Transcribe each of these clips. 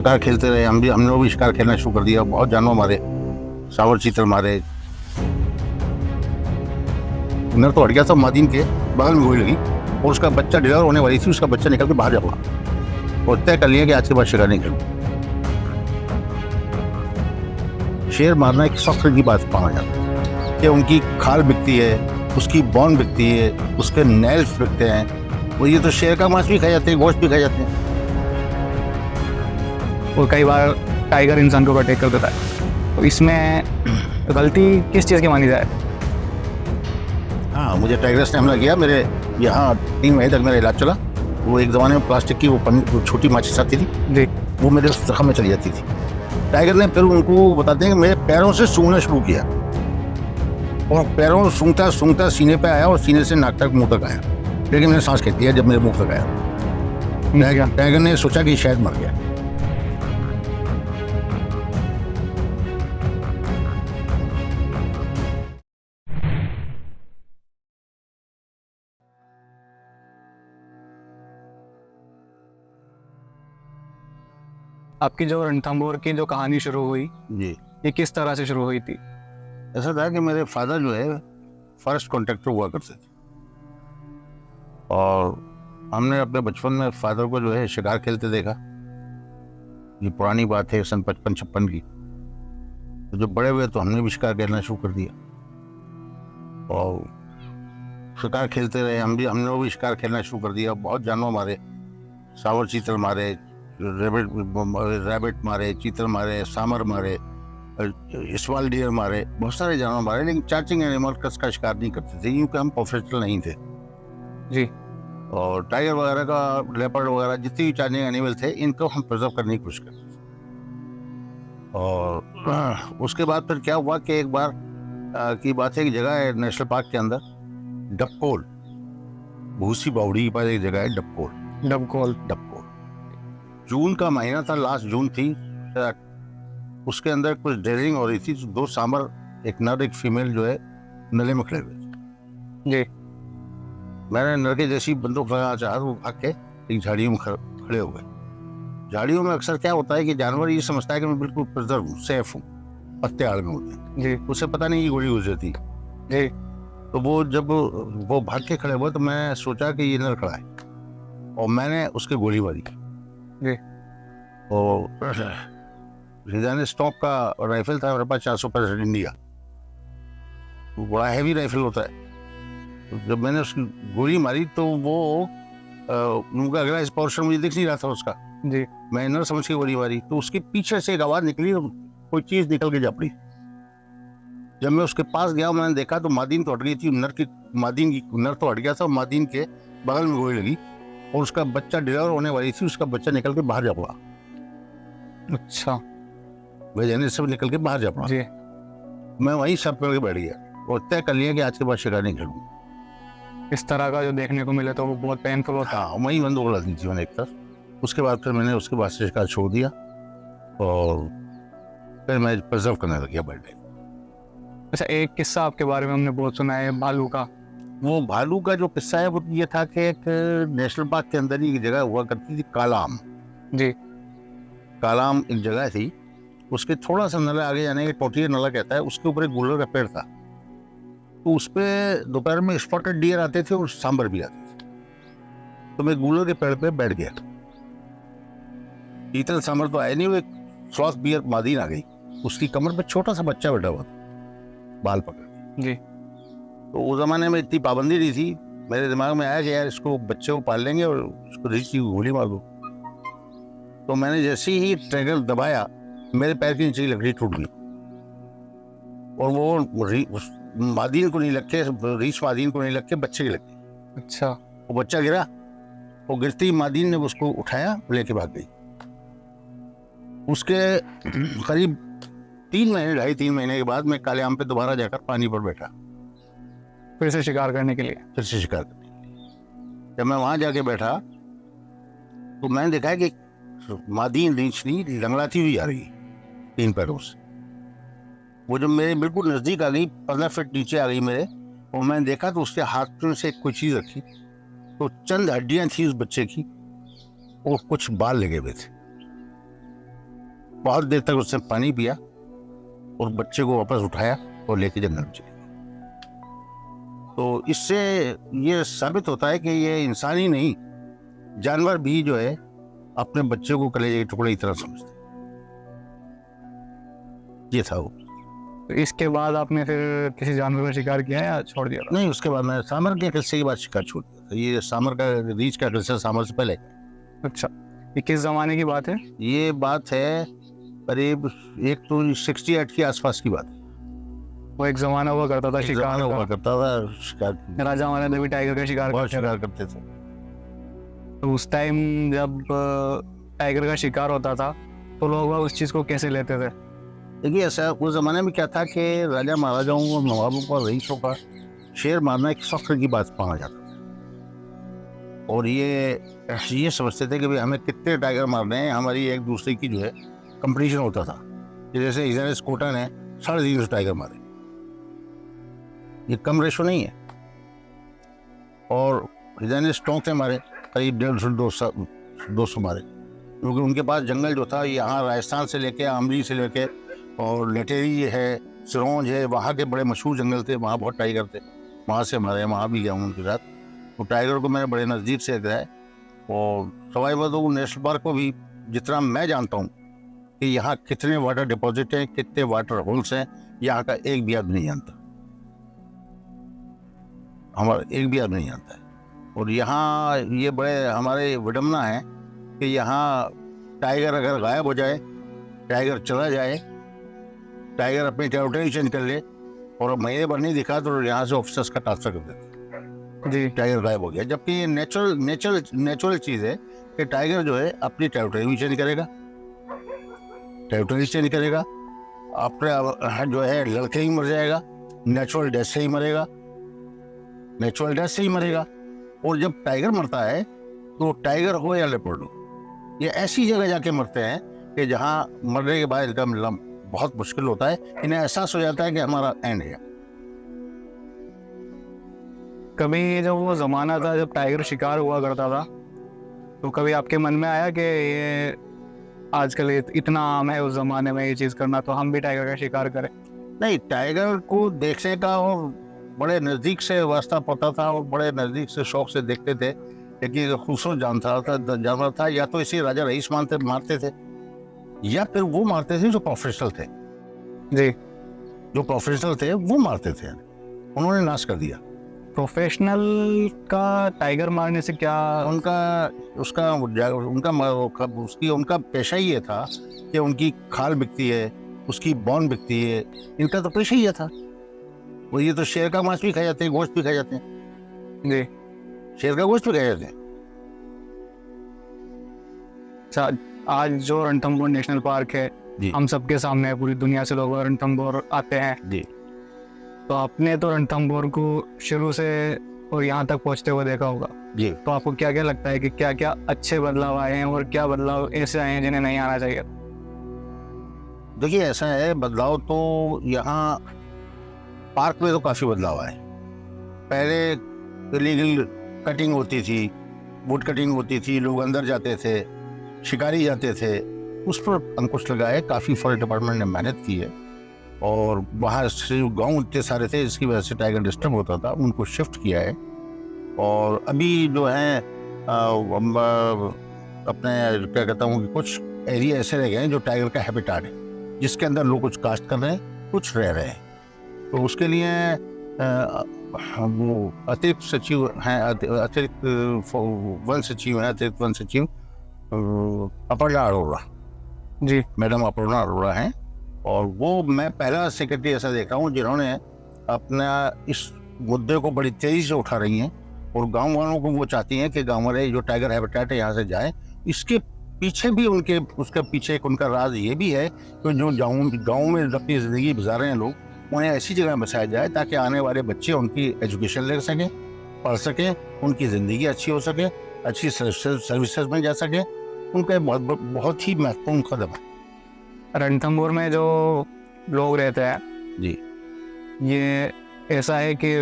शिकार खेलते रहे, हमने भी शिकार खेलना शुरू कर दिया। बहुत जानवर मारे, सावर चीतल मारे। नर तो हट गया था, मादीन के बगल में गोली लगी और उसका बच्चा डिलीवर होने वाली थी। उसका बच्चा निकल के बाहर जा पड़ा और तय कर लिया कि आज के बाद शिकार नहीं करूँ। शेर मारना एक फख्र की बात माना जाता है कि उनकी खाल बिकती है, उसकी बॉन बिकती है, उसके नेल्स बिकते हैं। वो ये तो शेर का मांस भी खाए जाते हैं, गोश्त भी खाए जाते हैं। और कई बार टाइगर इंसान को अटैक कर देता है, तो इसमें गलती किस चीज़ की मानी जाए? हाँ, मुझे टाइगर्स ने हमला किया। मेरे यहाँ 3 महीने तक मेरा इलाज चला। वो एक ज़माने में प्लास्टिक की वो छोटी माचिस आती थी जी। वो मेरे जख्म में चली जाती थी। टाइगर ने फिर उनको बताते हैं कि मेरे पैरों से सूंघना शुरू किया और पैरों सूंघता सूंघता सीने पे आया और सीने से नाक तक, मुंह तक आया। लेकिन मैंने सांस खींच लिया जब मेरे मुंह तक आया। टाइगर ने सोचा कि शायद मर गया। आपकी जो रणथंभौर की जो कहानी शुरू हुई, जी, ये किस तरह से शुरू हुई थी? ऐसा था कि मेरे फादर जो है फॉरेस्ट कॉन्ट्रैक्टर हुआ करते थे और हमने अपने बचपन में फादर को जो है शिकार खेलते देखा। ये पुरानी बात है, सन 55-56 की। तो जब बड़े हुए तो हमने भी शिकार खेलना शुरू कर दिया और शिकार खेलते रहे। हमने भी शिकार खेलना शुरू कर दिया। बहुत जानवर मारे, सावर चीतल मारे, रैबिट मारे, चीतल मारे, सामर मारे, स्मॉल डियर मारे, बहुत सारे जानवर मारे। लेकिन चार्जिंग एनिमल का शिकार नहीं करते थे क्योंकि हम प्रोफेशनल नहीं थे। जी। और टाइगर वगैरह का, लेपर्ड वगैरह, जितने भी चार्जिंग एनिमल थे इनको हम प्रिजर्व करने की कोशिश करते थे। और उसके बाद फिर क्या हुआ कि एक बार की बात है, एक जगह है नेशनल पार्क के अंदर, डबकोल, भूसी बावड़ी के पास एक जगह है डबकोल। डबकोल। जून का महीना था, लास्ट जून थी। उसके अंदर कुछ ड्रिलिंग हो रही थी तो 2 सांबर, एक नर एक फीमेल जो है नले में खड़े हुए थे। जी। मैंने नर के जैसी बंदूक लगाना चाहा तो वो भाग के एक झाड़ियों में खड़े हो गए। झाड़ियों में अक्सर क्या होता है कि जानवर ये समझता है कि मैं बिल्कुल प्रिजर्व हूँ, सेफ हूँ, पत्ते आड़ में होते हैं। जी। उसे पता नहीं कि गोली घुस जाती। जी। तो वो जब वो भाग के खड़े हुए तो मैं सोचा कि ये नर खड़ा है और मैंने उसके गोली मारी। जी। और रिजाने स्टॉक का राइफल था मेरे पास, 465 इंडिया, वो बड़ा हैवी राइफल होता है। तो जब मैंने उसकी गोली मारी तो वो उनका अगला इस पोर्शन मुझे दिख नहीं रहा था उसका। जी। मैं नर समझ के गोली मारी तो उसके पीछे से एक आवाज निकली, कोई चीज निकल के जा पड़ी। जब मैं उसके पास गया मैंने देखा तो मादीन तो हट गई थी। नर तो हट गया था, मादीन के बगल में गोली लगी और उसका बच्चा डिलीवर होने वाली थी। उसका बच्चा निकल के बाहर जा पड़ा। अच्छा। वह जाने से निकल के बाहर जा पड़ा। जी। मैं वहीं सब पे बैठ गया और तय कर लिया कि आज के बाद शिकार नहीं करूँगा। इस तरह का जो देखने को मिले तो वो बहुत पेनफुल होता है। हाँ, वहीं बंदूक उड़ा दी थी मैंने एक तरफ। उसके बाद फिर मैंने उसके बाद से शिकार छोड़ दिया और फिर मैं प्रिजर्व करने लग गया बर्ड। अच्छा, एक किस्सा आपके बारे में हमने बहुत सुना है, भालू का। वो भालू का जो किस्सा है वो ये था कि एक नेशनल पार्क के अंदर ही एक जगह हुआ करती थी, कालाम। जी। कालाम एक जगह थी, उसके थोड़ा सा नला आगे जाने के, टोटिया नला कहता है, उसके ऊपर एक गुलर का पेड़ था। तो उस पे दोपहर में स्पॉटेड डियर आते थे और सांबर भी आते थे। तो मैं गुलर के पेड़ पे बैठ गया। चीतल सांबर तो आया नहीं, वो एक फ्रॉस्ट बियर मादीन आ गई। उसकी कमर पे छोटा सा बच्चा बैठा हुआ था, बाल पकड़ के। जी। तो उस जमाने में इतनी पाबंदी नहीं थी। मेरे दिमाग में आया कि यार इसको, बच्चे को पाल लेंगे और उसको रिश्ती को गोली मार दो। तो मैंने जैसे ही ट्रिगर दबाया मेरे पैर के नीचे की लकड़ी टूट गई और वो मादीन को नहीं लग के, रीछ मादीन को नहीं लग के बच्चे की लग गई। अच्छा। वो बच्चा गिरा, वो गिरती ही मादीन ने उसको उठाया, लेके भाग गई। उसके करीब 3 महीने, 2.5-3 महीने के बाद मैं काले आम पे दोबारा जाकर पानी पर बैठा, फिर से शिकार करने के लिए। फिर से शिकार करने के लिए। जब मैं वहां जाके बैठा तो मैंने देखा कि मादीन रीछनी लंगड़ाती हुई आ रही 3 पैरों से। वो जब मेरे बिल्कुल नजदीक आ गई, 15 फीट नीचे आ गई मेरे, और मैंने देखा तो उसके हाथ में से कोई चीज रखी, तो चंद हड्डियां थी उस बच्चे की और कुछ बाल लगे हुए थे। बहुत देर तक उसने पानी पिया और बच्चे को वापस उठाया और लेके जंगल में चले गए। तो इससे ये साबित होता है कि ये इंसान ही नहीं, जानवर भी जो है अपने बच्चे को कलेजे के टुकड़े की तरह समझते हैं। ये था वो। तो इसके बाद आपने फिर किसी जानवर का शिकार किया या छोड़ दिया था? नहीं, उसके बाद मैंने सामर के किस्से के बाद शिकार छोड़ दिया था। ये सामर का रीछ का किस्सा सामर से पहले। अच्छा, ये किस जमाने की बात है? ये बात है करीब 168 के आसपास की बात है। वो एक जमाना हुआ करता था एक शिकार जमाना हुआ का, करता था शिकार, राजा महाराजा भी टाइगर का शिकार बहुत करते थे। शिकार करते थे। तो उस टाइम जब टाइगर का शिकार होता था तो लोग उस चीज को कैसे लेते थे? देखिए, ऐसा उस जमाने में क्या था कि राजा महाराजाओं और नवाबों का, रईसों का शेर मारना एक फख्र की बात माना जाता था। और ये समझते थे कि भाई हमें कितने टाइगर मारने हैं, हमारी एक दूसरे की जो है कंपटीशन होता था। जैसे इजनेस कोटा ने 350 टाइगर मारे, ये कम रेशो नहीं है। और इजनेस स्टोंक ने मारे करीब 150-200 मारे, क्योंकि उनके पास जंगल जो था यहाँ राजस्थान से लेके आमली से लेके और लटेरी है, सिरोंज है, वहाँ के बड़े मशहूर जंगल थे, वहाँ बहुत टाइगर थे। वहाँ से हमारे, वहाँ भी गया हूँ उनके साथ। तो टाइगर को मैंने बड़े नज़दीक से देखा है। और सवाई माधोपुर नेशनल पार्क को भी जितना मैं जानता हूँ कि यहाँ कितने वाटर डिपॉजिट हैं, कितने वाटर होल्स हैं, यहाँ का एक भी आदमी नहीं जानता। हमारा एक भी आदमी नहीं जानता है। और यहाँ ये बड़े हमारे विडम्बना है कि यहाँ टाइगर अगर गायब हो जाए, टाइगर चला जाए, टाइगर अपनी टेरिटरी चेंज कर ले और महीने भर नहीं दिखा तो यहाँ से ऑफिसर्स का ट्रांसफर कर देते जी। टाइगर गायब हो गया। जबकि ये नेचुरल चीज़ है कि टाइगर जो है अपनी टेरिटरी भी चेंज करेगा, अपने जो है लड़के ही मर जाएगा, नेचुरल डेथ से ही मरेगा। और जब टाइगर मरता है तो टाइगर हो या लेपर्ड हो, ये ऐसी जगह जाके मरते हैं कि जहाँ मरने के बाद इनका मिलना बहुत मुश्किल होता है। इन्हें एहसास हो जाता है कि हमारा एंड है। कभी जब वो जमाना था जब टाइगर शिकार हुआ करता था तो कभी आपके मन में आया कि ये आजकल इतना आम है उस जमाने में ये चीज करना, तो हम भी टाइगर का शिकार करें? नहीं, टाइगर को देखने का और बड़े नज़दीक से वास्ता पता था और बड़े नज़दीक से शौक से देखते थे। लेकिन खूबसूरत जानवर था। या तो इसे राजा रईस मारते थे या फिर वो मारते थे जो प्रोफेशनल थे। जी। जो प्रोफेशनल थे वो मारते थे, उन्होंने नाश कर दिया। प्रोफेशनल का टाइगर मारने से क्या? उनका पेशा ही ये था कि उनकी खाल बिकती है, उसकी बॉन बिकती है, इनका तो पेशा ही ये था। वो ये तो शेर का मांस भी खा जाते हैं, गोश्त भी खा जाते हैं। जी। शेर का गोश्त भी खा जाते हैं। अच्छा, आज जो रणथंभौर नेशनल पार्क है हम सबके सामने है, पूरी दुनिया से लोग रणथंभौर आते हैं जी। तो आपने तो रणथंभौर को शुरू से और यहाँ तक पहुँचते हुए देखा होगा जी। तो आपको क्या क्या लगता है कि क्या क्या अच्छे बदलाव आए हैं और क्या बदलाव ऐसे आए हैं जिन्हें नहीं आना चाहिए? देखिए, ऐसा है, बदलाव तो यहाँ पार्क में तो काफ़ी बदलाव आए। पहले इलीगल कटिंग होती थी, वुड कटिंग होती थी, लोग अंदर जाते थे, शिकारी जाते थे, उस पर अंकुश लगा है। काफ़ी फॉरेस्ट डिपार्टमेंट ने मेहनत की है और वहाँ से गांव इतने सारे थे जिसकी वजह से टाइगर डिस्टर्ब होता था, उनको शिफ्ट किया है। और अभी जो है अपने क्या कहता हूँ कि कुछ एरिया ऐसे रह गए हैं जो टाइगर का हैबिटाट है, जिसके अंदर लोग कुछ कास्ट कर रहे हैं, कुछ रह रहे हैं। तो उसके लिए वो अतिरिक्त सचिव हैं, अतिरिक्त वन सचिव अपर्णा अरोड़ा जी। मैडम अपर्णा अरोड़ा हैं। और वो मैं पहला सेक्रेटरी ऐसा देख रहा हूँ जिन्होंने अपना इस मुद्दे को बड़ी तेजी से उठा रही हैं और गांव वालों को वो चाहती हैं कि गांव वाले जो टाइगर हैबिटेट है यहाँ से जाए। इसके पीछे भी उसके पीछे एक उनका राज ये भी है कि जो गाँव में अपनी ज़िंदगी गुजार रहे हैं लोग, उन्हें ऐसी जगह बसाया जाए ताकि आने वाले बच्चे उनकी एजुकेशन ले सकें, पढ़ सकें, उनकी ज़िंदगी अच्छी हो सके, अच्छी सर्विसेज में जा सके। उनका बहुत ही महत्वपूर्ण कदम है। रणथंभौर में जो लोग रहते हैं जी, ये ऐसा है कि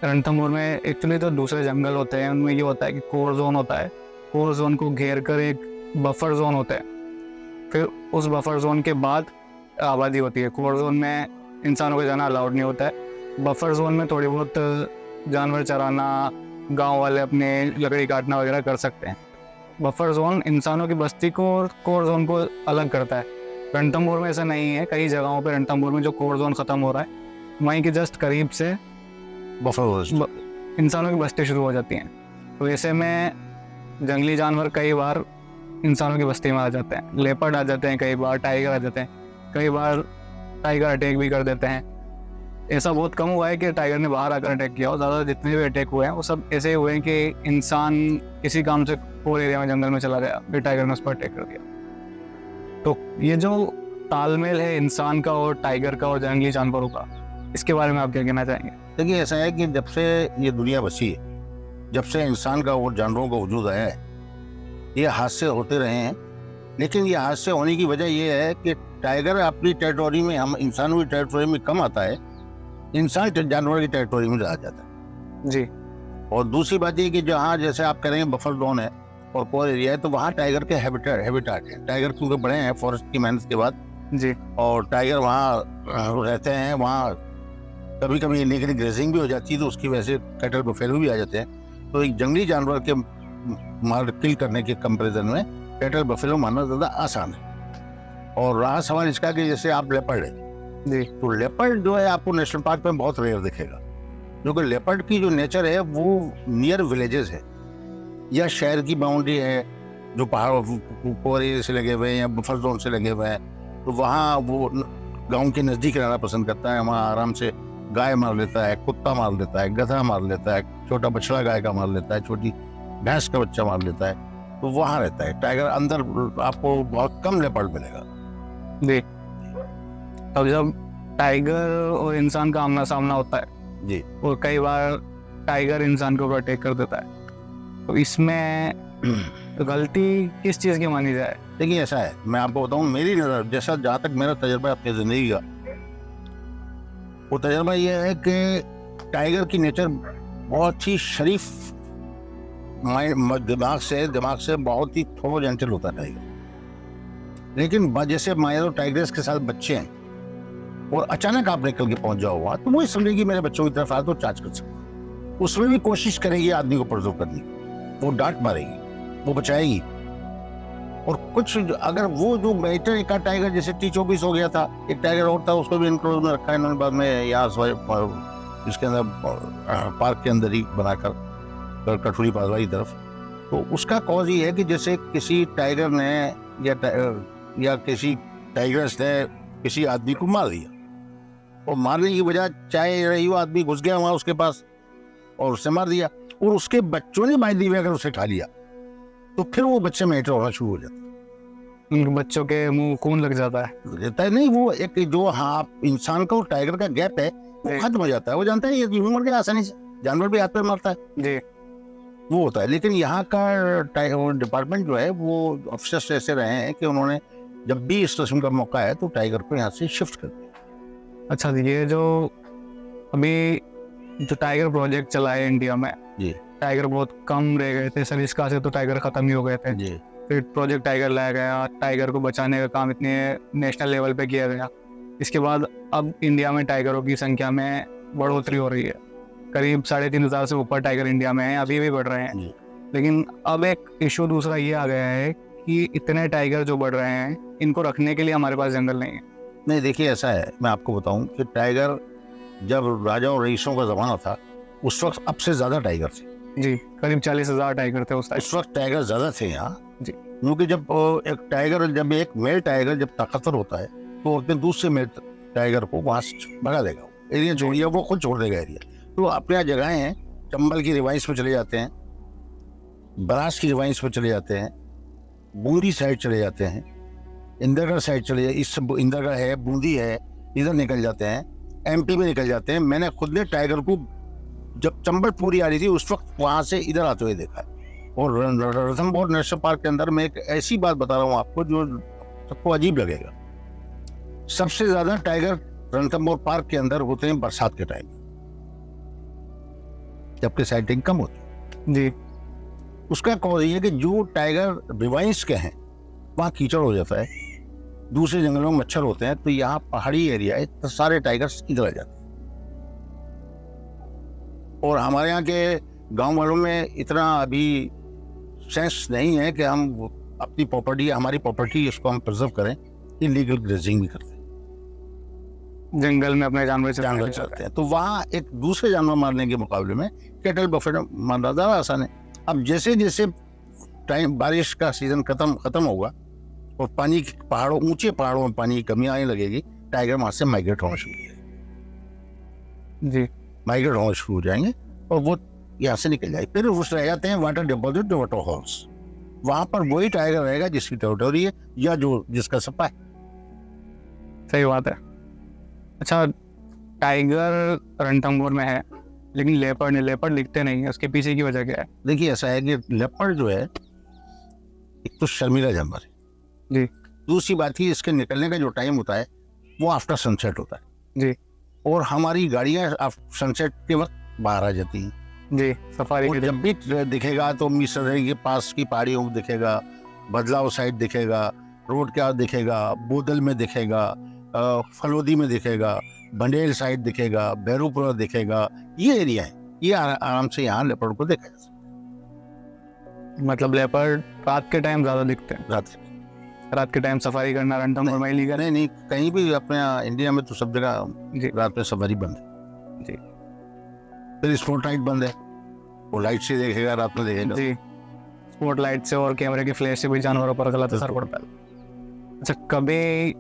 रणथंभौर में एक्चुअली तो दूसरे जंगल होते हैं, उनमें ये होता है कि कोर जोन होता है, कोर जोन को घेर कर एक बफर जोन होता है। फिर उस बफर जोन के बाद आबादी होती है। कोर जोन में इंसानों को जाना अलाउड नहीं होता है। बफर जोन में थोड़ी बहुत जानवर चराना, गांव वाले अपने लकड़ी काटना वगैरह कर सकते हैं। बफर जोन इंसानों की बस्ती को और कोर जोन को अलग करता है। रणथंभौर में ऐसा नहीं है। कई जगहों पे रणथंभौर में जो कोर जोन ख़त्म हो रहा है, वहीं के जस्ट करीब से बफर इंसानों की बस्ती शुरू हो जाती हैं। तो ऐसे में जंगली जानवर कई बार इंसानों की बस्ती में आ जाते हैं। लेपर्ड आ जाते हैं, कई बार टाइगर आ जाते हैं, कई बार टाइगर अटैक भी कर देते हैं। ऐसा बहुत कम हुआ है कि टाइगर ने बाहर आकर अटैक किया हो। ज़्यादा जितने भी अटैक हुए हैं वो सब ऐसे हुए हैं कि इंसान किसी काम से कोर एरिया में जंगल में चला गया, फिर टाइगर ने उस पर अटैक कर दिया। तो ये जो तालमेल है इंसान का और टाइगर का और जंगली जानवरों का, इसके बारे में आप क्या कहना चाहेंगे? देखिए, ऐसा है कि जब से ये दुनिया बसी है, जब से इंसान का और जानवरों का वजूद आया है, ये हादसे होते रहे हैं। लेकिन ये हादसे होने की वजह ये है कि टाइगर अपनी टेरिटोरी में, हम इंसानों की टेरिटोरी में कम आता है, इंसान जानवर की टेरिटोरी में ज़्यादा जाता है जी। और दूसरी बात ये कि जहाँ जैसे आप करेंगे बफर जोन है और कोर एरिया है, तो वहाँ टाइगर के हैबिटाट है। टाइगर क्योंकि बड़े हैं फॉरेस्ट की मेहनत के बाद जी। और टाइगर वहाँ रहते हैं। वहाँ कभी कभी इलीगल ग्रेजिंग भी हो जाती है, तो उसकी वजह से कैटल बफेलो भी आ जाते हैं। तो एक जंगली जानवर के मार किल करने के कंपैरिजन में कैटल बफेलो मारना ज़्यादा आसान है। और रहा सवाल इसका कि जैसे आप लेपर्ड है जी। तो लेपर्ड जो है आपको नेशनल पार्क में बहुत रेयर दिखेगा, क्योंकि लेपर्ड की जो नेचर है वो नियर विलेजेस है या शहर की बाउंड्री है, जो पहाड़ कोर एरिया से लगे हुए हैं या बफर जोन से लगे हुए हैं, तो वहाँ वो गांव के नज़दीक रहना पसंद करता है। वहाँ आराम से गाय मार लेता है, कुत्ता मार लेता है, गधा मार लेता है, छोटा बछड़ा गाय का मार लेता है, छोटी भैंस का बच्चा मार लेता है, तो वहाँ रहता है। टाइगर अंदर आपको बहुत कम लेपर्ड मिलेगा जी। अब जब टाइगर और इंसान का आमना सामना होता है जी, और कई बार टाइगर इंसान के ऊपर अटैक कर देता है, तो इसमें गलती किस चीज़ की मानी जाए? देखिए, ऐसा है, मैं आपको बताऊं, मेरी नज़र जैसा जहाँ तक मेरा तजर्बा है अपनी ज़िंदगी का, वो तजर्बा ये है कि टाइगर की नेचर बहुत ही शरीफ दिमाग से बहुत ही थोड़ा जेंटल होता है टाइगर। लेकिन जैसे माया टाइगर्स के साथ बच्चे हैं और अचानक आप निकल के पहुंच जाओ वहाँ, तो वो समझेगी मेरे बच्चों की तरफ आए तो चार्ज कर सकते, उसमें भी कोशिश करेगी आदमी को परजो करने की, वो डांट मारेगी, वो बचाएगी। और कुछ अगर वो जो बेटर एक टाइगर जैसे T24 हो गया था, एक टाइगर और था, उसको भी इनक्लोज में रखा है इन्होंने बाद में यहाँ इसके अंदर पार्क के अंदर ही बनाकर कठुरी पासवा की तरफ। तो उसका कॉज ये है कि जैसे किसी टाइगर ने या किसी टाइगर्स ने किसी आदमी को मार दिया, और मारने की वजह चाहे रही वो आदमी घुस गया वहाँ उसके पास और उससे मार दिया, और उसके बच्चों ने बाय दी अगर उसे खा लिया, तो फिर वो बच्चे में होना शुरू हो जाता है। उन बच्चों के मुंह खून लग जाता है। रहता है नहीं, वो एक जो इंसान का और टाइगर का गैप है वो खत्म हो जाता है। वो जानता है ये ह्यूमन मर गया आसानी से, जानवर भी हाथ पे मारता है जी। वो होता है। लेकिन यहाँ का डिपार्टमेंट जो है वो अफसर्स ऐसे रहे हैं कि उन्होंने जब भी इस किस्म का मौका है तो टाइगर को यहाँ से शिफ्ट कर दिया। अच्छा जी, ये जो अभी जो टाइगर प्रोजेक्ट चला है इंडिया में, जी, टाइगर बहुत कम रह गए थे सरिस्का से, तो टाइगर खत्म ही हो गए थे। जी, फिर प्रोजेक्ट टाइगर लाया गया, टाइगर को बचाने का काम इतने नेशनल लेवल पे किया गया। इसके बाद अब इंडिया में टाइगरों की संख्या में बढ़ोतरी हो रही है, करीब 3,500 से ऊपर टाइगर इंडिया में है, अभी भी बढ़ रहे हैं। जी। लेकिन अब एक इशू दूसरा ये आ गया है कि इतने टाइगर जो बढ़ रहे हैं, इनको रखने के लिए हमारे पास जंगल नहीं है। नहीं, देखिए ऐसा है, मैं आपको बताऊं कि टाइगर जब राजा और रईसों का जमाना था उस वक्त अब से ज्यादा टाइगर थे जी। करीब 40,000 टाइगर थे उस टाइम। उस वक्त टाइगर ज्यादा थे यहाँ जी। क्योंकि जब एक मेल टाइगर जब ताकतवर होता है तो अपने दूसरे मेल टाइगर को वहां से भगा देगा, एरिया छोड़िए, वो खुद छोड़ देगा एरिया। तो अपने यहाँ जगहें हैं, चंबल की रिवाइंस में चले जाते हैं, बनास की रिवाइंस में चले जाते हैं, बूंदी साइड चले जाते हैं, इंदरगढ़ साइड चले जाते, इस इंदरगढ़ है, बूंदी है, इधर निकल जाते हैं, MP में निकल जाते हैं। मैंने खुद ने टाइगर को जब चंबल पूरी आ रही थी उस वक्त वहां से इधर आते हुए देखा है। और रणथंभौर नेशनल पार्क के अंदर मैं एक ऐसी बात बता रहा हूँ आपको जो सबको अजीब लगेगा, सबसे ज्यादा टाइगर रणथंभौर पार्क के अंदर होते हैं बरसात के टाइम, जबकि साइटिंग कम होती है जी। उसका कॉज ये है कि जो टाइगर रिवाइंस के हैं वहाँ कीचड़ हो जाता है, दूसरे जंगलों में मच्छर होते हैं, तो यहाँ पहाड़ी एरिया है तो सारे टाइगर्स इधर आ जाते हैं। और हमारे यहाँ के गांव वालों में इतना अभी सेंस नहीं है कि हम अपनी प्रॉपर्टी, हमारी प्रॉपर्टी, इसको हम प्रिजर्व करें। इलीगल ग्रेजिंग भी करते हैं, जंगल में अपने जानवर जानवर चलते हैं। तो वहाँ एक दूसरे जानवर मारने के मुकाबले में कैटल बफेट मारना ज़्यादा आसान है। अब जैसे जैसे टाइम, बारिश का सीजन खत्म होगा और पानी की पहाड़ों, ऊंचे पहाड़ों में पानी की कमी आने लगेगी, टाइगर वहां से माइग्रेट होना शुरू हो जाएंगे। जी, माइग्रेट होना शुरू हो जाएंगे और वो यहाँ से निकल जाए। फिर उस रह जाते हैं वाटर डिपॉजिट, वाटर हॉल्स। वहां पर वही टाइगर रहेगा जिसकी टेरिटोरी है या जो जिसका सप्पा है। सही बात है। अच्छा, टाइगर रणथंभौर में है लेकिन लेपर्ड नहीं, लेपर्ड दिखते नहीं है, उसके पीछे की वजह क्या है? देखिए ऐसा है कि लेपर्ड जो है एक तो शर्मीला जानवर है जी दूसरी बात ही इसके निकलने का जो टाइम होता है वो आफ्टर सनसेट होता है जी और हमारी गाड़ियां सनसेट के वक्त बाहर आ जाती हैं। जी, सफारी और के जब भी दिखेगा तो मिसरई के पास की पहाड़ियों में दिखेगा, बदलाव साइड दिखेगा, रोड के आस दिखेगा, बोदल में दिखेगा, फलोदी में दिखेगा, बंडेल साइड दिखेगा, बैरूपुरा दिखेगा। ये एरिया है, ये आराम से यहाँ लेपर्ड को देखा जा सकता मतलब लेपर्ड रात के टाइम ज्यादा दिखते हैं। है। रात के टाइम सफारी करना रणथंभौर में लीगल है? नहीं, कहीं भी अपने यहाँ इंडिया में तो सब जगह जी रात में सवारी बंद है जी फिर स्पॉट लाइट बंद है, वो लाइट से देखेगा, रात में देखेगा। जी, स्पॉट लाइट से और कैमरे की फ्लैश से भी जानवरों पर गलत असर पड़ता है। अच्छा, कभी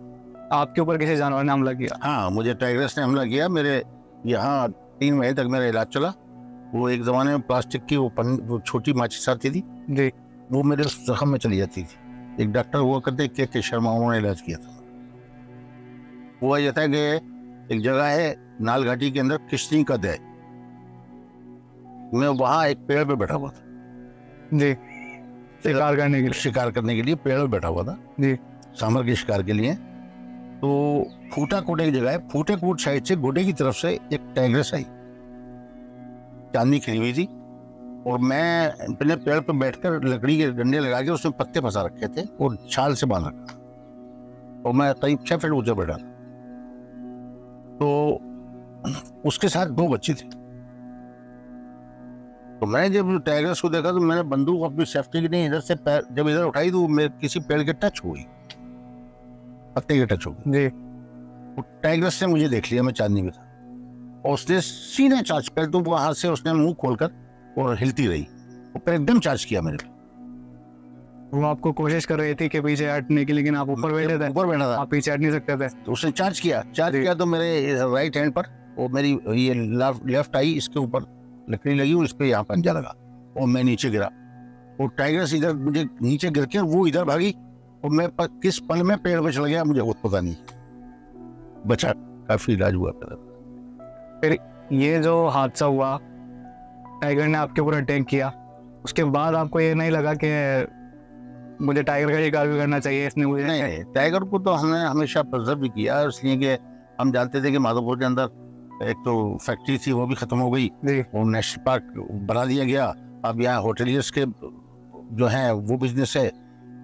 आपके ऊपर किसी जानवर ने हमला किया? हाँ, मुझे टाइगर्स ने हमला किया। मेरे यहाँ 3 महीने तक मेरा इलाज चला। वो एक जमाने में प्लास्टिक की वो छोटी माचिस आती थी, जी वो मेरे जख्म में चली जाती थी। एक डॉक्टर हुआ करते के शर्मा, उन्होंने इलाज किया था। हुआ यह था कि एक जगह है नाल घाटी के अंदर, किश्ती का दह, मैं वहाँ एक पेड़ पे बैठा हुआ था जी, शिकार करने के लिए? शिकार करने के लिए पेड़ पे बैठा हुआ था जी सांभर के शिकार के लिए। तो फूटाकोट एक जगह है, फूटाकोट साइड से गोडे की तरफ से एक टाइग्रेस आई, चांदनी खिली हुई थी और मैं अपने पेड़ पर बैठकर लकड़ी के डंडे लगा के उसमें पत्ते फंसा रखे थे और छाल से बांध रखा और मैं करीब 6 फीट ऊंचा बैठा था। तो उसके साथ 2 बच्चे थे। तो मैंने जब टाइगर्स को देखा तो मैंने बंदूक अपनी सेफ्टी के लिए इधर से जब इधर उठाई तो मैं किसी पेड़ के टच हो गई, पत्ते के टच हो गई। जी, वो टाइगर्स ने मुझे देख लिया, मैं चांदनी में था और उसने सीधे चार्ज कर, तो वो हाथ से उसने मुंह खोलकर और हिलती रही और फिर एकदम चार्ज किया मेरे पे। वो आपको कोशिश कर रही थी कि पीछे हटने की, लेकिन आप ऊपर बैठे थे, ऊपर बैठा था, आप पीछे हट नहीं सकते थे। तो उसने चार्ज किया तो मेरे राइट हैंड पर और मेरी ये लेफ्ट आई, इसके ऊपर लकड़ी लगी और इस पे यहाँ पंजा लगा और मैं नीचे गिरा और टाइगर्स इधर मुझे नीचे गिर के वो इधर भागी और मैं किस पल में पेड़ पे चढ़ गया मुझे खुद पता नहीं, बचा, काफी इलाज हुआ मेरा। फिर ये जो हादसा हुआ, टाइगर ने आपके ऊपर अटैक किया, उसके बाद आपको ये नहीं लगा कि मुझे टाइगर का शिकार भी करना चाहिए, इसने मुझे? नहीं, टाइगर को तो हमने हमेशा प्रिजर्व भी किया, इसलिए कि हम जानते थे कि माधोपुर के अंदर एक तो फैक्ट्री थी वो भी खत्म हो गई और नेशनल पार्क बना दिया गया। अब यहाँ होटलियर्स के जो हैं वो बिजनेस है,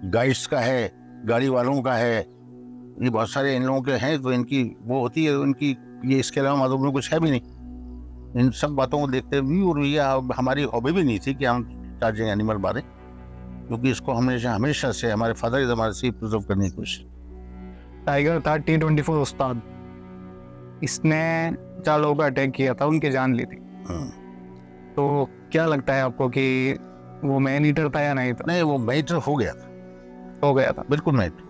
गाइड्स का है, गाड़ी वालों का है, ये बहुत सारे इन लोगों के हैं, तो इनकी वो होती है इनकी, ये इसके अलावा माधोपुर में कुछ है भी नहीं। इन सब बातों को देखते हुए और ये हमारी हॉबी भी नहीं थी कि हम चार्जिंग एनिमल मारें, क्योंकि इसको हमेशा से हमारे फादर ज़माने से प्रिजर्व करने की कोशिश। टाइगर था T-24 उस्ताद, इसने 4 लोगों पर अटैक किया था, उनकी जान ली थी। तो क्या लगता है आपको कि वो मैन ईटर था या नहीं था? नहीं, वो मैटर हो गया था, बिल्कुल मैटर।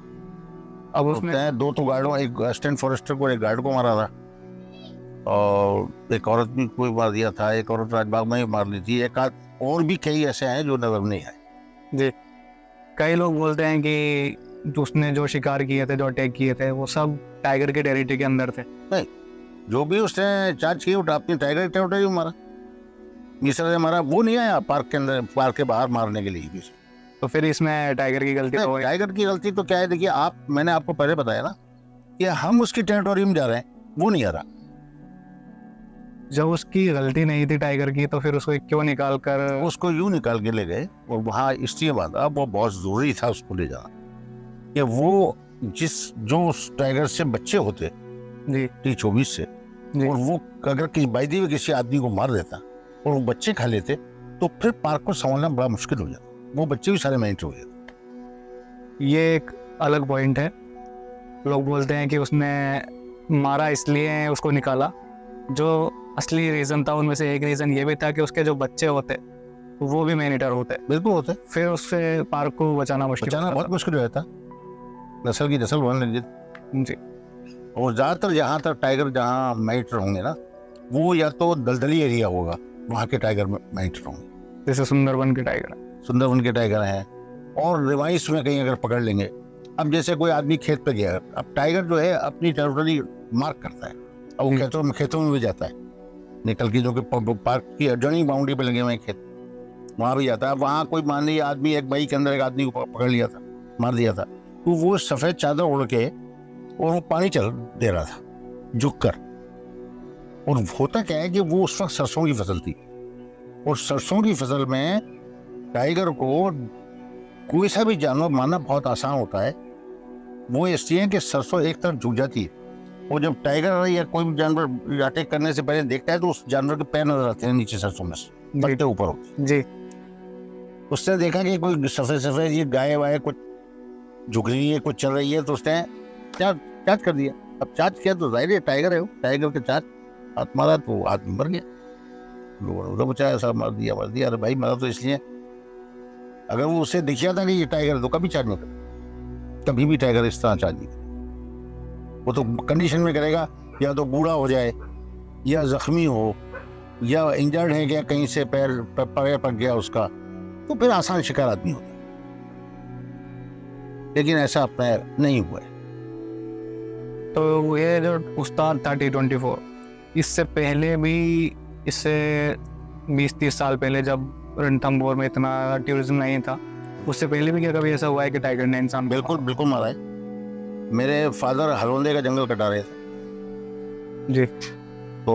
अब उसमें 2 तो गार्डों, एक असिस्टेंट फॉरेस्टर को, एक गार्ड को मारा था और एक औरत भी कोई मार दिया था, एक औरत राजबाग में ही मार ली थी, एक आध और भी कई ऐसे हैं जो नजर नहीं आए। जी, कई लोग बोलते हैं कि उसने जो शिकार किए थे, जो अटैक किए थे, वो सब टाइगर के टेरिटरी के अंदर थे। नहीं, जो भी उसने चार्ज किया वो अपनी टाइगर टेरिटरी में मारा, मिस्र ने मारा, वो नहीं आया पार्क के अंदर, पार्क के बाहर मारने के लिए भी। तो फिर इसमें टाइगर की गलती तो? टाइगर की गलती तो क्या है, देखिए मैंने आपको पहले बताया ना कि हम उसकी टेरिटरी में जा रहे हैं, वो नहीं आ रहा। जब उसकी गलती नहीं थी टाइगर की, तो फिर उसको क्यों निकाल कर? उसको यूं निकाल के ले गए और वहाँ इसलिए बांधा, वो बहुत जरूरी था उसको ले जाना कि वो जो उस टाइगर से बच्चे होते जी T24 से, जी और वो अगर बाई में किसी आदमी को मार देता और वो बच्चे खा लेते तो फिर पार्क को संभालना बड़ा मुश्किल हो जाता, वो बच्चे भी सारे माइंड हो जाते। ये एक अलग पॉइंट है। लोग बोलते हैं कि उसने मारा इसलिए उसको निकाला, जो असली रीज़न था उनमें से एक रीज़न ये भी था कि उसके जो बच्चे होते वो भी मैनीटर होते, बिल्कुल होते, फिर उससे पार्क को बचाना मुश्किल बचाना होता बहुत मुश्किल हो जाता, नस्ल की नस्ल बनने लगी। था। जी और ज़्यादातर जहाँ तक टाइगर जहाँ माइटर होंगे ना, वो या तो दलदली एरिया होगा, वहाँ के टाइगर माइटर होंगे, जैसे सुंदरबन के टाइगर है। सुंदरबन के टाइगर हैं, और रिवाइस में कहीं अगर पकड़ लेंगे। अब जैसे कोई आदमी खेत पे गया, अब टाइगर जो है अपनी टेरिटरी मार्क करता है, अब वो खेतों में भी जाता है निकल के, जो कि पार्क की एडजॉइनिंग बाउंड्री पे लगे हुए हैं खेत, वहाँ भी जाता है। वहाँ कोई मान लीजिए आदमी एक बाई के अंदर एक आदमी को पकड़ लिया था, मार दिया था, तो वो सफ़ेद चादर ओढ़ के और वो पानी चल दे रहा था झुक कर। और होता क्या है कि वो उस वक्त सरसों की फसल थी, और सरसों की फसल में टाइगर को कोई सा भी जानवर मारना बहुत आसान होता है। वो इसलिए कि सरसों एक तरफ झुक जाती है, और जब टाइगर या कोई भी जानवर अटैक करने से पहले देखता है तो उस जानवर के पैर नजर आते हैं नीचे सरसों में से, पत्ते ऊपर होते। जी उसने देखा कि कोई सफेद सफेद ये गाय वाय कुछ झुक रही है, कुछ चल रही है, तो उसने चार्ज कर दिया। अब चार्ज किया तो जाहिर है टाइगर है वो, टाइगर के चार्ज हाथ मारा तो आदमी मर गया। लोगों ने उधर बचाया, सब मार दिया। अरे भाई मरा तो इसलिए, अगर वो उसे दिखा था कि ये टाइगर है तो कभी चार्ज नहीं करे, कभी भी टाइगर इस तरह चार्ज नहीं करे। वो तो कंडीशन में करेगा, या तो बूढ़ा हो जाए, या जख्मी हो, या इंजर्ड है, क्या कहीं से पैर पक गया उसका, तो फिर आसान शिकार आदमी होता है। लेकिन ऐसा अपना नहीं हुआ है। तो ये जो उस्ताद था T24, इससे पहले भी, इससे 20-30 साल पहले जब रणथंभौर में इतना टूरिज्म नहीं था, उससे पहले भी क्या कभी ऐसा हुआ है कि टाइगर ने इंसान को बिल्कुल बिल्कुल मारा है। मेरे फादर हरौंदे का जंगल कटा रहे थे जी, तो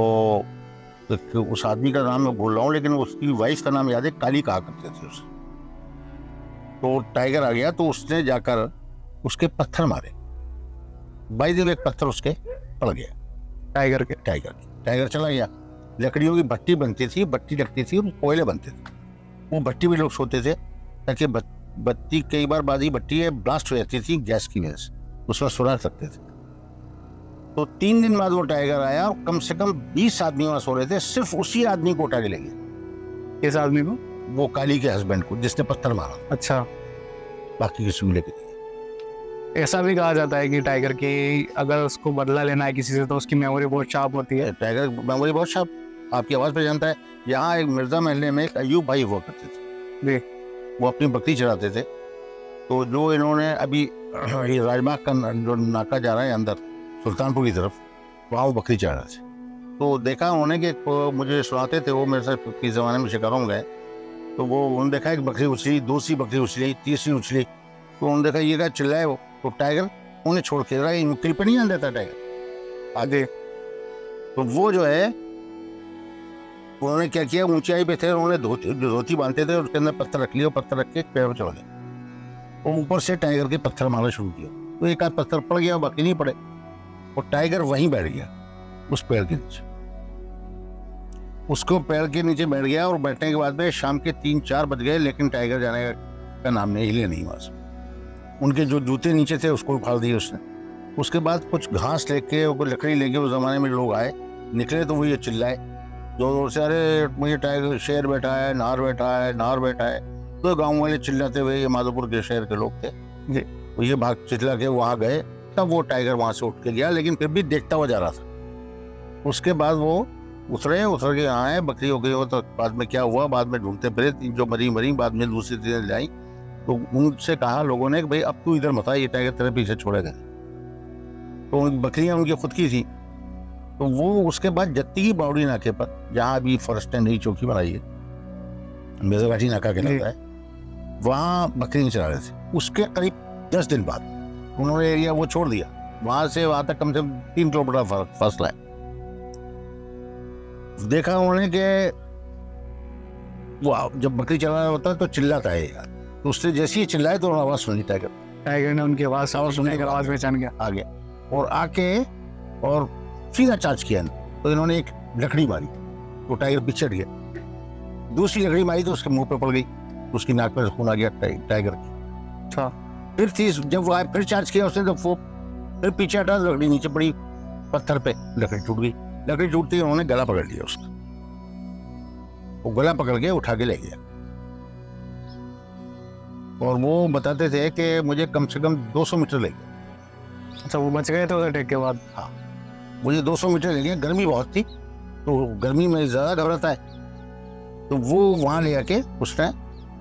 उस आदमी का नाम मैं भूल रहा हूँ, लेकिन उसकी वाइफ का नाम याद है, काली कहा करते थे उसे। तो टाइगर आ गया तो उसने जाकर उसके पत्थर मारे, बाई दिन एक पत्थर उसके पड़ गया टाइगर चला गया। लकड़ियों की भट्टी बनती थी, भट्टी लगती थी और कोयले बनते थे, वो भट्टी में लोग सोते थे ताकि बत्ती, कई बार बाजी भट्टी है ब्लास्ट हो जाती थी गैस की वजह से, उसमें सुना सकते थे। तो 3 दिन बाद वो टाइगर आया और कम से कम 20 आदमी वहां सो रहे थे, सिर्फ उसी आदमी को उठा के ले गया। किस आदमी को? वो काली के हस्बैंड को, जिसने पत्थर मारा। अच्छा, बाकी किसी को लेके नहीं। ऐसा भी कहा जाता है कि टाइगर की अगर उसको बदला लेना है किसी से तो उसकी मेमोरी बहुत शार्प होती है। टाइगर मेमोरी बहुत शार्प, आपकी आवाज पे जानता है। यहाँ एक मिर्जा महल्ले में एक अयूब भाई हुआ करते थे जी, वो अपनी बकरी चराते थे। तो जो इन्होंने अभी ये राजबाग का जो नाका जा रहा है अंदर सुल्तानपुर की तरफ, वहाँ वो बकरी चरा रहे थे। तो देखा उन्होंने कि मुझे सुनाते थे, वो मेरे साथ किस ज़माने में शिकारों में गए, तो वो उन्होंने देखा एक बकरी उछली, दूसरी बकरी उछली, तीसरी उछली, तो उन्होंने देखा ये क्या चिल्लाए वो, तो टाइगर उन्हें छोड़ के रहा, नुक्करी पे नहीं आने देता टाइगर आगे। तो वो जो है उन्होंने क्या किया, ऊंचाई पे थे, उन्होंने धोती बांधते थे, उसके अंदर पत्थर रख लिया, पत्थर रख के पेड़ पर चढ़ गए और ऊपर से टाइगर के पत्थर मारना शुरू किया। तो एक आध पत्थर पड़ गया, बाकी नहीं पड़े, और टाइगर वहीं बैठ गया उस पेड़ के नीचे। उसको पेड़ के नीचे बैठ गया और बैठने के बाद में शाम के 3-4 बज गए, लेकिन टाइगर जाने का नाम नहीं, हिले नहीं वहां से। उनके जो जूते नीचे थे उसको उखाड़ दिए उसने। उसके बाद कुछ घास लेके और लकड़ी लेके उस जमाने में लोग आए, निकले तो वो ये चिल्लाए जोर से, अरे मुझे टाइगर शेर बैठा है, नार बैठा है, नार बैठा है। तो गाँव वाले चिल्लाते हुए, ये माधोपुर के शहर के लोग थे जी, तो ये भाग चिल्ला के वहाँ गए, तब वो टाइगर वहाँ से उठ के गया, लेकिन फिर भी देखता हुआ जा रहा था। उसके बाद वो उतर के आए, बकरी हो गई हो, तो बाद में क्या हुआ, बाद में ढूंढते फिरे, जो मरी, बाद में दूसरी चीजें लाई। तो उनसे कहा लोगों ने कि भाई अब तू इधर मत आ, ये टाइगर तेरे पीछे छोड़ेगा। तो बकरियां उनकी खुद की थी। तो वो उसके बाद जत्ती की बावड़ी नाके पर, जहाँ अभी फॉरेस्ट नई चौकी बनाई है, मेजरघाटी नाका कहलाता है, वहाँ बकरी चला रहे थे। उसके करीब 10 दिन बाद उन्होंने एरिया वो छोड़ दिया, वहां से वहां तक कम से कम 3 किलोमीटर फासला है। देखा उन्होंने कि वो जब बकरी चला रहा होता है तो चिल्लाता है यार, तो उसने जैसे ही चिल्लाए तो आवाज सुनी टाइगर, टाइगर ने उनकी आवाज सुनने की आवाज पहचान गया। आ गया और आके और सीधा चार्ज किया। तो इन्होंने एक लकड़ी मारी तो टाइगर पिछड़ गया। दूसरी लकड़ी मारी तो उसके मुंह पे पड़ गई, उसकी नाक पे खून आ गया टाइगर की। अच्छा, फिर जब वो आए फिर चार्ज किया उसने, तो वो फिर पीछे हटा, लकड़ी नीचे पड़ी पत्थर पे, लकड़ी टूट गई। लकड़ी टूटती उन्होंने गला पकड़ लिया उसका, वो गला पकड़ के उठा के ले गया। और वो बताते थे कि मुझे कम से कम 200 मीटर ले गया। अच्छा, वो बच गए थे उस अटैक के बाद? हाँ, मुझे 200 मीटर ले गया। गर्मी बहुत थी तो गर्मी में ज़्यादा घबराता है, तो वो वहाँ ले आके उसने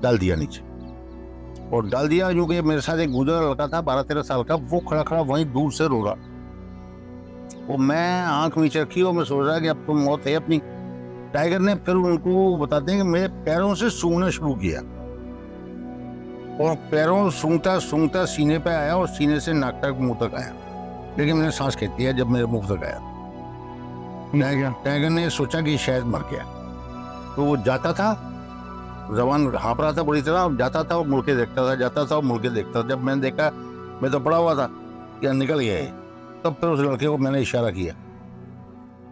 डाल दिया नीचे और डाल दिया। जो कि मेरे साथ एक गुजरा लड़का था 12-13 साल का, वो खड़ा खड़ा वहीं दूर से रो रहा। वो मैं आंख नीचे रखी और मैं सोच रहा कि अब तो मौत है अपनी। टाइगर ने फिर उनको बताते हैं कि मेरे पैरों से सूंघना शुरू किया और पैरों सूंघता सूंघता सीने पे आया और सीने से नाक तक मुंह तक आया, लेकिन मैंने सांस खींच दिया जब मेरे मुंह तक आया। टाइगर ने सोचा कि शायद मर गया, तो वो जाता था, जबान हाँप रहा था बुरी तरह, जाता था और मुड़ के देखता था, जाता था और मुड़ के देखता था। जब मैंने देखा, मैं तो पड़ा हुआ था कि निकल गया है, तब फिर उस लड़के को मैंने इशारा किया,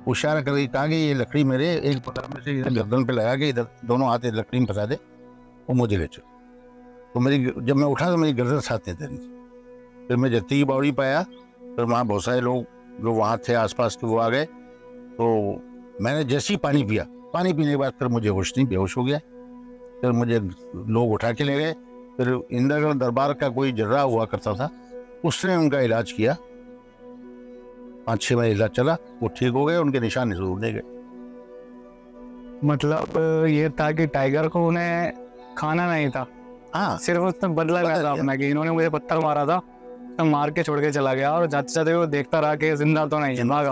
इशारा करके कहा कि ये लकड़ी मेरे एक पत्थर में से इधर गर्दन पे लगा के इधर दोनों हाथ लकड़ी में फंसा दे और मुझे ले चलो। तो जब मैं उठा तो मेरी गर्दन साथ नहीं थी। फिर मैं जत्ती की बावड़ी पाया, फिर वहाँ बहुत सारे लोग जो वहाँ थे आसपास के वो आ गए। तो मैंने जैसे ही पानी पिया, पानी पीने के बाद फिर मुझे होश नहीं, बेहोश हो गया। फिर मुझे लोग उठा के ले गए। फिर इंदिरागढ़ दरबार का कोई जर्रा हुआ करता था, उसने उनका इलाज किया। 5-6 महीने इलाज चला, वो ठीक हो गए, उनके निशान नहीं जरूर नहीं गए। मतलब ये था कि टाइगर को उन्हें खाना नहीं था, हाँ, सिर्फ उसने बदला लिया था अपना कि इन्होंने मुझे पत्थर मारा था, तो मार के छोड़ के चला गया। और जाते जाते वो देखता रहा कि जिंदा तो नहीं है, भागा।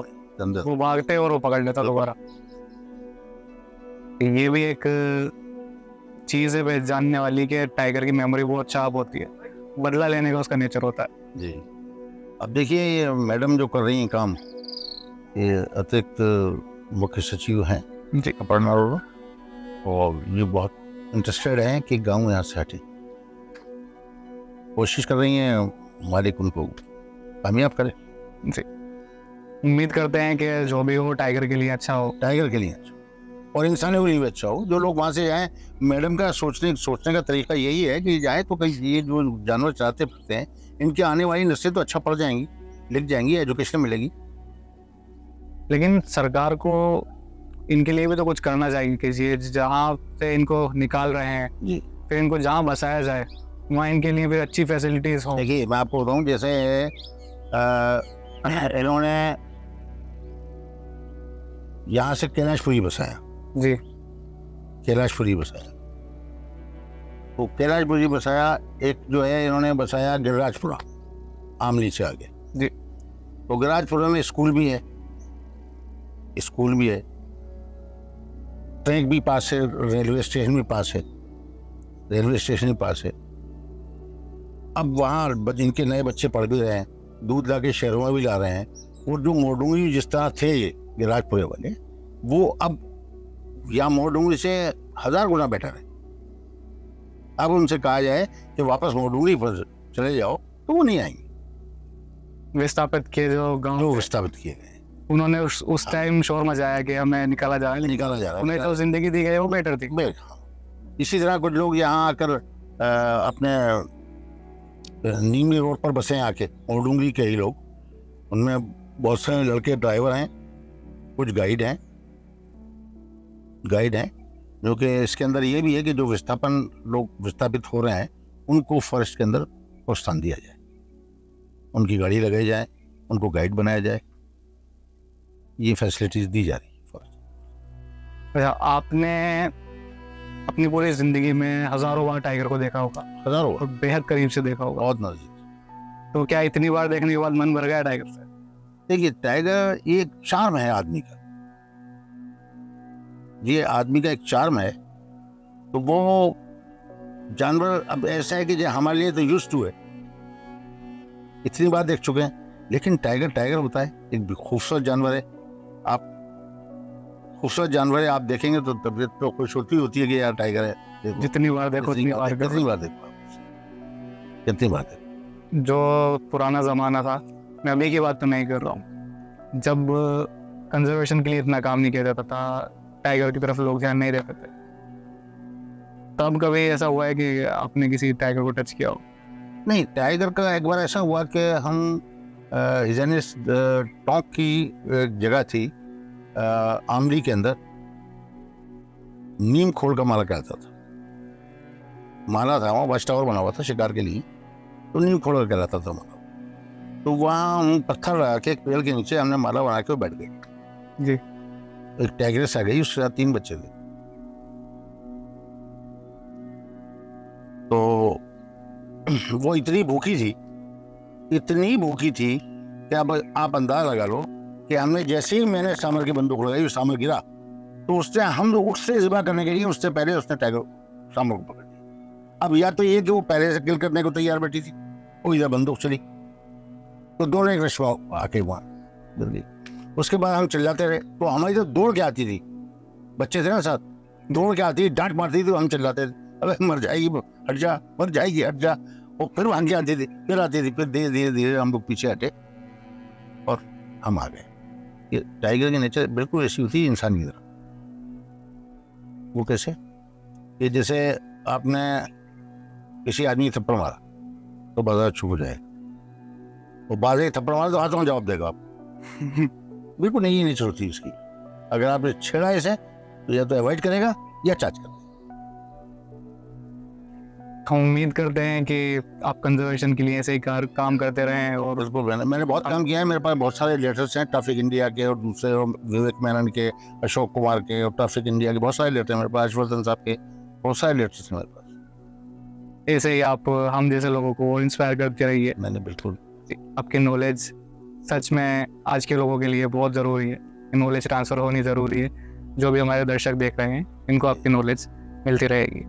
वो भागते और वो पकड़ लेता दोबारा। ये भी एक चीज है जानने वाली कि टाइगर की मेमोरी बहुत शार्प होती है, बदला लेने का उसका नेचर होता है जी। अब देखिए ये मैडम जो कर रही हैं काम, ये अतिरिक्त मुख्य सचिव हैं जी। अपर्णा अरोड़ा, और ये बहुत इंटरेस्टेड हैं कि गांव यहाँ से हटे, कोशिश कर रही हैं मालिक उनको कामयाब करे। जी, उम्मीद करते हैं कि जो भी हो टाइगर के लिए अच्छा हो, टाइगर के लिए अच्छा और इंसानों के लिए भी अच्छा हो। जो लोग वहाँ से जाएं, मैडम का सोचने का तरीका यही है कि जाए तो कहीं ये जो जानवर चलाते फिरते हैं, इनकी आने वाली नस्लें तो अच्छा पढ़ जाएंगी, लिख जाएंगी, एजुकेशन मिलेगी। लेकिन सरकार को इनके लिए भी तो कुछ करना चाहिए कि ये जहाँ से इनको निकाल रहे हैं जी, फिर इनको जहाँ बसाया जाए वहाँ इनके लिए भी अच्छी फैसिलिटीज हो। देखिए मैं आपको बताऊँ, जैसे इन्होंने यहाँ से कैलाशपुरी बसाया जी। कैलाशपुरी बसाया, तो कैलाशपुरी बसाया। एक जो है इन्होंने बसाया गिरिराजपुरा, आमली से आगे जी। तो गिरिराजपुरा में स्कूल भी है, ट्रैक भी पास है, रेलवे स्टेशन भी पास है, अब वहाँ इनके नए बच्चे पढ़ भी रहे हैं, दूध ला के शहरों में भी ला रहे हैं। और जो मोरडूंगरी जिस तरह थे ये गिरिराजपुरे वाले, वो अब यहाँ मोरडूंगरी से 1000 गुना बेटर है। अब उनसे कहा जाए कि वापस मोरडूंगरी पर चले जाओ तो वो नहीं आएंगे। विस्थापित के जो गाँव विस्थापित किए गए, उन्होंने उस टाइम शोर मचाया कि हमें निकाला जा रहा है, उन्हें तो जिंदगी दी गई वो बेटर थी। इसी तरह कुछ लोग यहाँ आकर अपने नीमली रोड पर बसे हैं आके, मोरडूंगरी के ही लोग, उनमें बहुत सारे लड़के ड्राइवर हैं, कुछ गाइड हैं जो कि इसके अंदर ये भी है कि जो लोग विस्थापित हो रहे हैं उनको फॉरेस्ट के अंदर प्रोत्साहन दिया जाए, उनकी गाड़ी लगाई जाए, उनको गाइड बनाया जाए, ये फैसिलिटीज दी जा रही है। आपने अपनी पूरी जिंदगी में हजारों बार टाइगर को देखा होगा, हजारों और बेहद करीब से देखा होगा, बहुत नजदीक। तो क्या इतनी बार देखने के बाद मन भर गया टाइगर से? देखिए टाइगर ये एक चार्म है आदमी का, ये आदमी का एक चार्म है। तो वो जानवर अब ऐसा है कि जो हमारे लिए तो यूज्ड टू है, इतनी बार देख चुके हैं, लेकिन टाइगर होता है, एक खूबसूरत जानवर है। आप खूबसूरत जानवर है, आप देखेंगे तो तबीयत तो खुश होती है कि यार टाइगर है। जितनी बार देखो कितनी बार देखो। जो पुराना ज़माना था, मैं अभी की बात तो नहीं कर रहा हूँ, जब कंजर्वेशन के लिए इतना काम नहीं किया जाता था, टाइगर की तरफ लोग ध्यान नहीं देते थे, तब कभी ऐसा हुआ है कि आपने किसी टाइगर को टच किया हो? नहीं, टाइगर का एक बार ऐसा हुआ कि हम हिजनिस टोंक की जगह थी आमली के अंदर, नीम खोल का माला कहता था, माला था वहाँ, वॉच टावर बना हुआ था शिकार के लिए, तो नीम खोल का कहलाता था माला। तो वहाँ हम पत्थर लगा के एक पेड़ के नीचे हमने माला बना के बैठ गए। जी। एक टाइग्रेस आ गई, उसके साथ 3 बच्चे थे। तो वो इतनी भूखी थी कि अब आप अंदाजा लगा लो कि हमने जैसे ही मैंने सामर की बंदूक लगाई, सामर गिरा, तो उससे हम लोग उससे ज़िबा करने के लिए उससे पहले उसने टाइगर सामर को पकड़ लिया। अब या तो ये कि वो पहले से किल करने को तैयार बैठी थी, वो इधर बंदूक चली, तो दोनों एक रश्वा आके वहाँ गिर गई। उसके बाद हम चिल्लाते रहे, तो हमारी तो दौड़ के आती थी, बच्चे थे ना साथ, दौड़ के आती थी, डांट मारती थी, तो हम चिल्लाते थे, अबे मर जाएगी, हट जा, मर जाएगी, हट जा। और फिर भाग के आती थी, फिर आती थी, फिर धीरे धीरे हम लोग पीछे हटे और हम आ गए। ये टाइगर की नेचर बिल्कुल ऐसी होती है इंसान की तरह। वो कैसे? ये जैसे आपने किसी आदमी थप्पड़ मारा तो बाजार चुप हो जाए, वो बाजार थप्पड़ मारा तो हाथों में जवाब देगा आप। बिल्कुल नहीं, नेचर होती है इसकी। अगर आपने छेड़ा इसे तो या तो अवॉइड करेगा या चार्ज करेगा। हम उम्मीद करते हैं कि आप कंजर्वेशन के लिए ऐसे ही काम करते रहें। और बिल्कुल, मैंने बहुत काम किया है, मेरे पास बहुत सारे लेटर्स हैं, ट्रैफिक इंडिया के और दूसरे विवेक मेनन के, अशोक कुमार के, और ट्रैफिक इंडिया के बहुत सारे लेटर हैं मेरे पास, हर्षवर्धन साहब के बहुत सारे लेटर्स हैं मेरे पास। ऐसे ही आप हम जैसे लोगों को इंस्पायर करते रहिए। मैंने बिल्कुल, आपकी नॉलेज सच में आज के लोगों के लिए बहुत ज़रूरी है, नॉलेज ट्रांसफ़र होनी ज़रूरी है। जो भी हमारे दर्शक देख रहे हैं, इनको आपकी नॉलेज मिलती रहेगी।